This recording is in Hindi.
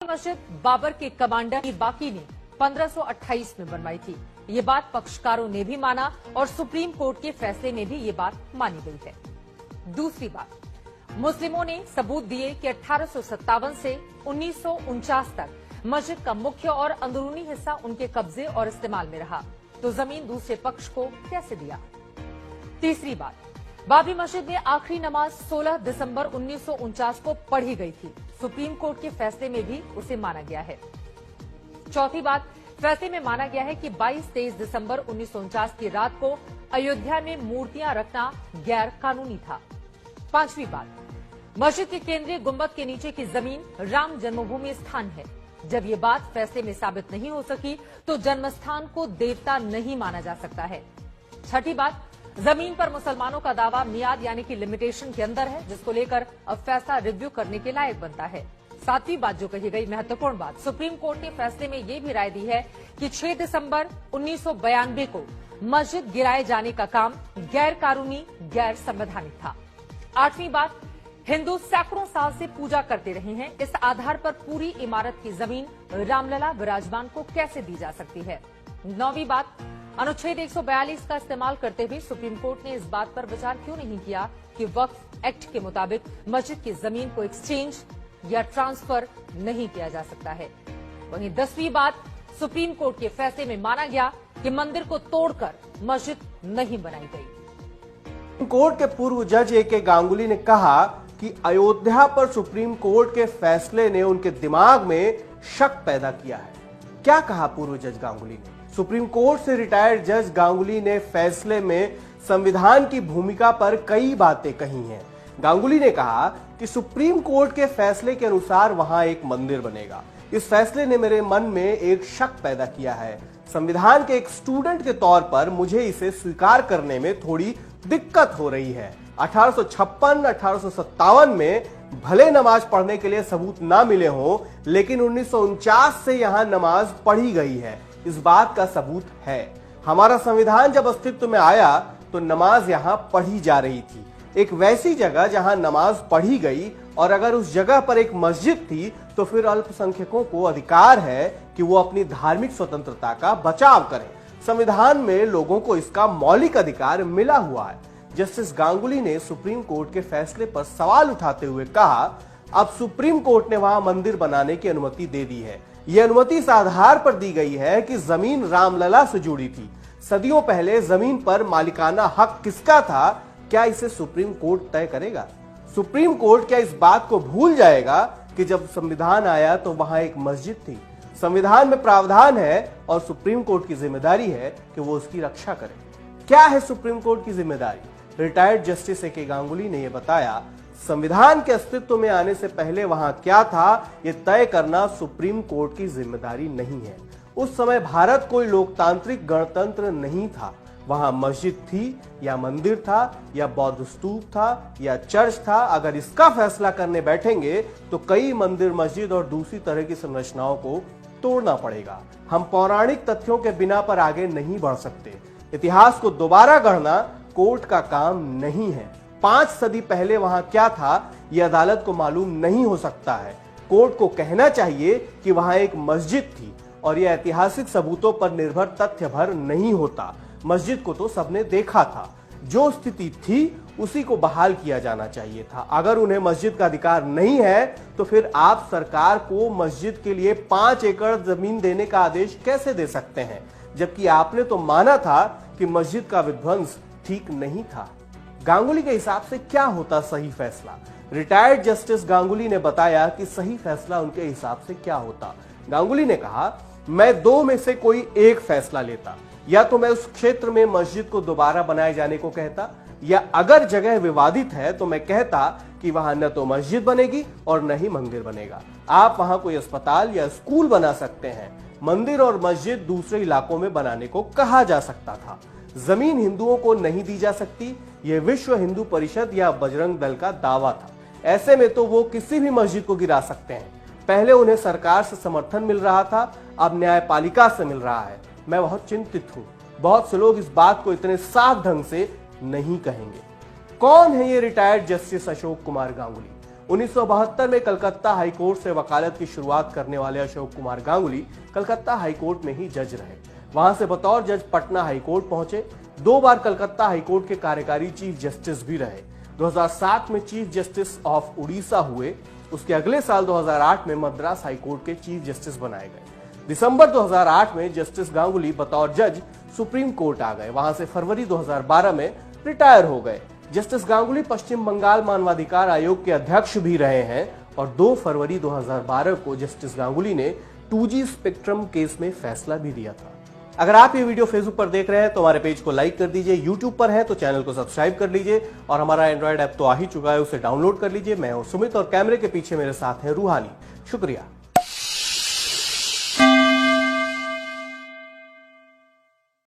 मस्जिद बाबर के कमांडर की बाकी ने 1528 में बनवाई थी। ये बात पक्षकारों ने भी माना और सुप्रीम कोर्ट के फैसले में भी ये बात मानी गई है। दूसरी बात, मुस्लिमों ने सबूत दिए कि 1857 से 1949 तक मस्जिद का मुख्य और अंदरूनी हिस्सा उनके कब्जे और इस्तेमाल में रहा, तो जमीन दूसरे पक्ष को कैसे दिया। तीसरी बात, बाबरी मस्जिद में आखिरी नमाज 16 दिसंबर 1949 को पढ़ी गई थी। सुप्रीम कोर्ट के फैसले में भी उसे माना गया है। चौथी बात, फैसले में माना गया है कि 22-23 दिसंबर 1949 की रात को अयोध्या में मूर्तियां रखना गैर कानूनी था। पांचवी बात, मस्जिद के केंद्रीय गुंबद के नीचे की जमीन राम जन्मभूमि स्थान है। जब ये बात फैसले में साबित नहीं हो सकी तो जन्मस्थान को देवता नहीं माना जा सकता है। छठी बात, जमीन पर मुसलमानों का दावा मियाद यानी कि लिमिटेशन के अंदर है, जिसको लेकर अब फैसला रिव्यू करने के लायक बनता है। सातवीं बात जो कही गई, महत्वपूर्ण बात, सुप्रीम कोर्ट ने फैसले में ये भी राय दी है कि 6 दिसंबर 1992 को मस्जिद गिराए जाने का काम गैर कानूनी, गैर संवैधानिक था। आठवीं बात, हिंदू सैकड़ों साल से पूजा करते रहे हैं, इस आधार पर पूरी इमारत की जमीन रामलला विराजमान को कैसे दी जा सकती है। नौवीं बात, अनुच्छेद 142 का इस्तेमाल करते हुए सुप्रीम कोर्ट ने इस बात पर विचार क्यों नहीं किया कि वक्फ एक्ट के मुताबिक मस्जिद की जमीन को एक्सचेंज या ट्रांसफर नहीं किया जा सकता है। वहीं 10वीं बात, सुप्रीम कोर्ट के फैसले में माना गया कि मंदिर को तोड़कर मस्जिद नहीं बनाई गई। कोर्ट के पूर्व जज ए.के. गांगुली ने कहा कि अयोध्या पर सुप्रीम कोर्ट के फैसले ने उनके दिमाग में शक पैदा किया है। क्या कहा पूर्व जज गांगुली ने? सुप्रीम कोर्ट से रिटायर्ड जज गांगुली ने फैसले में संविधान की भूमिका पर कई बातें कही हैं। गांगुली ने कहा कि सुप्रीम कोर्ट के फैसले के अनुसार वहां एक मंदिर बनेगा। इस फैसले ने मेरे मन में एक शक पैदा किया है। संविधान के एक स्टूडेंट के तौर पर मुझे इसे स्वीकार करने में थोड़ी दिक्कत हो रही है। 1856-1857 में भले नमाज पढ़ने के लिए सबूत ना मिले हों, लेकिन 1949 से यहां नमाज पढ़ी गई है, इस बात का सबूत है। हमारा संविधान जब अस्तित्व में आया तो नमाज यहां पढ़ी जा रही थी, एक वैसी जगह जहां नमाज पढ़ी गई, और अगर उस जगह पर एक मस्जिद थी तो फिर अल्पसंख्यकों को अधिकार है कि वो अपनी धार्मिक स्वतंत्रता का बचाव करें। संविधान में लोगों को इसका मौलिक अधिकार मिला हुआ है। जस्टिस गांगुली ने सुप्रीम कोर्ट के फैसले पर सवाल उठाते हुए कहा, अब सुप्रीम कोर्ट ने वहां मंदिर बनाने की अनुमति दे दी है। यह अनुमति इस आधार पर दी गई है कि जमीन रामलला से जुड़ी थी। सदियों पहले जमीन पर मालिकाना हक किसका था, क्या इसे सुप्रीम कोर्ट तय करेगा? सुप्रीम कोर्ट क्या इस बात को भूल जाएगा कि जब संविधान आया तो वहां एक मस्जिद थी? संविधान में प्रावधान है और सुप्रीम कोर्ट की जिम्मेदारी है कि वो उसकी रक्षा करे। क्या है सुप्रीम कोर्ट की जिम्मेदारी? Retired justice A K. गांगुली ने यह बताया, संविधान के अस्तित्व में आने से पहले वहां क्या था, यह तय करना सुप्रीम कोर्ट की जिम्मेदारी नहीं है। उस समय भारत कोई लोकतांत्रिक गणतंत्र नहीं था। वहां मस्जिद थी या मंदिर था या बौद्ध स्तूप था या चर्च था। अगर इसका फैसला करने बैठेंगे तो कई मंदिर, मस्जिद और दूसरी तरह की संरचनाओं को तोड़ना पड़ेगा। हम पौराणिक तथ्यों के बिना पर आगे नहीं बढ़ सकते। इतिहास को दोबारा गढ़ना कोर्ट का काम नहीं है। 5 सदी पहले वहां क्या था, यह अदालत को मालूम नहीं हो सकता है। कोर्ट को कहना चाहिए कि वहां एक मस्जिद थी, और यह ऐतिहासिक सबूतों पर निर्भर तथ्य भर नहीं होता। मस्जिद को तो सबने देखा था, जो स्थिति थी उसी को बहाल किया जाना चाहिए था। अगर उन्हें मस्जिद का अधिकार नहीं है तो फिर आप सरकार को मस्जिद के लिए 5 एकड़ जमीन देने का आदेश कैसे दे सकते हैं, जबकि आपने तो माना था कि मस्जिद का विध्वंस ठीक नहीं था। गांगुली के हिसाब से क्या होता सही फैसला? रिटायर्ड जस्टिस गांगुली ने बताया कि सही फैसला उनके हिसाब से क्या होता। गांगुली ने कहा, मैं 2 में से कोई एक फैसला लेता। या तो मैं उस क्षेत्र में मस्जिद को दोबारा बनाए जाने को कहता, या अगर जगह विवादित है तो मैं कहता कि वहां न तो मस्जिद बनेगी और न ही मंदिर बनेगा। आप वहां कोई अस्पताल या स्कूल बना सकते हैं। मंदिर और मस्जिद दूसरे इलाकों में बनाने को कहा जा सकता था। जमीन हिंदुओं को नहीं दी जा सकती, यह विश्व हिंदू परिषद या बजरंग दल का दावा था। ऐसे में तो वो किसी भी मस्जिद को गिरा सकते हैं। पहले उन्हें सरकार से समर्थन मिल रहा था, अब न्यायपालिका से मिल रहा है। मैं बहुत चिंतित हूं। बहुत से लोग इस बात को इतने साफ ढंग से नहीं कहेंगे। कौन है ये रिटायर्ड जस्टिस अशोक कुमार गांगुली? 1972 में कलकत्ता हाईकोर्ट से वकालत की शुरुआत करने वाले अशोक कुमार गांगुली कलकत्ता हाईकोर्ट में ही जज रहे। वहां से बतौर जज पटना हाईकोर्ट पहुंचे। 2 बार कलकत्ता हाईकोर्ट के कार्यकारी चीफ जस्टिस भी रहे। 2007 में चीफ जस्टिस ऑफ उड़ीसा हुए। उसके अगले साल 2008 में मद्रास हाईकोर्ट के चीफ जस्टिस बनाए गए। दिसंबर 2008 में जस्टिस गांगुली बतौर जज सुप्रीम कोर्ट आ गए। वहां से फरवरी 2012 में रिटायर हो गए। जस्टिस गांगुली पश्चिम बंगाल मानवाधिकार आयोग के अध्यक्ष भी रहे हैं और 2 फरवरी 2012 को जस्टिस गांगुली ने 2G स्पेक्ट्रम केस में फैसला भी दिया था। अगर आप ये वीडियो फेसबुक पर देख रहे हैं तो हमारे पेज को लाइक कर दीजिए, यूट्यूब पर है तो चैनल को सब्सक्राइब कर लीजिए और हमारा एंड्रॉइड ऐप तो आ ही चुका है, उसे डाउनलोड कर लीजिए। मैं हूं सुमित और कैमरे के पीछे मेरे साथ हैं रूहानी। शुक्रिया।